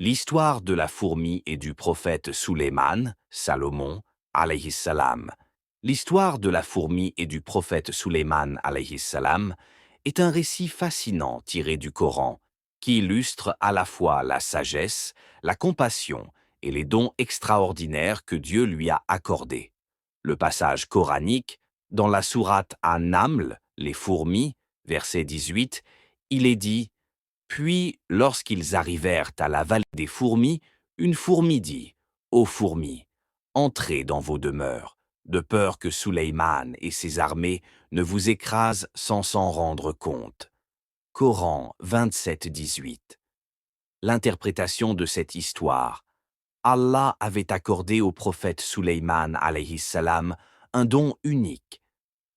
L'histoire de la fourmi et du prophète Suleyman, Salomon, alayhi salam. L'histoire de la fourmi et du prophète Suleyman, alayhi salam, est un récit fascinant tiré du Coran, qui illustre à la fois la sagesse, la compassion et les dons extraordinaires que Dieu lui a accordés. Le passage coranique, dans la sourate An-Naml, les fourmis, verset 18, il est dit: puis, lorsqu'ils arrivèrent à la vallée des fourmis, une fourmi dit: Ô fourmis, entrez dans vos demeures, de peur que Suleyman et ses armées ne vous écrasent sans s'en rendre compte. Coran 27-18. L'interprétation de cette histoire. Allah avait accordé au prophète Suleyman alayhi salam un don unique,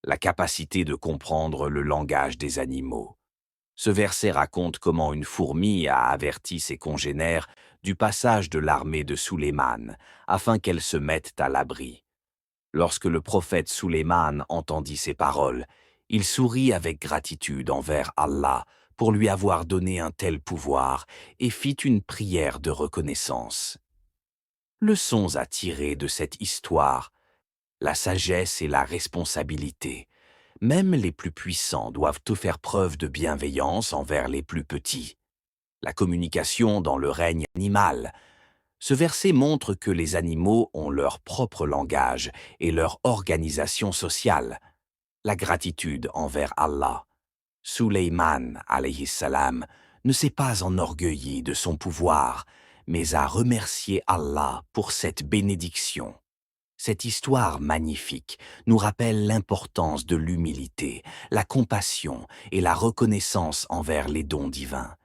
la capacité de comprendre le langage des animaux. Ce verset raconte comment une fourmi a averti ses congénères du passage de l'armée de Suleyman, afin qu'elles se mettent à l'abri. Lorsque le prophète Suleyman entendit ces paroles, il sourit avec gratitude envers Allah pour lui avoir donné un tel pouvoir et fit une prière de reconnaissance. Leçons à tirer de cette histoire: la sagesse et la responsabilité. Même les plus puissants doivent faire preuve de bienveillance envers les plus petits. La communication dans le règne animal. Ce verset montre que les animaux ont leur propre langage et leur organisation sociale. La gratitude envers Allah. Suleyman, alayhi salam, ne s'est pas enorgueilli de son pouvoir, mais a remercié Allah pour cette bénédiction. Cette histoire magnifique nous rappelle l'importance de l'humilité, la compassion et la reconnaissance envers les dons divins.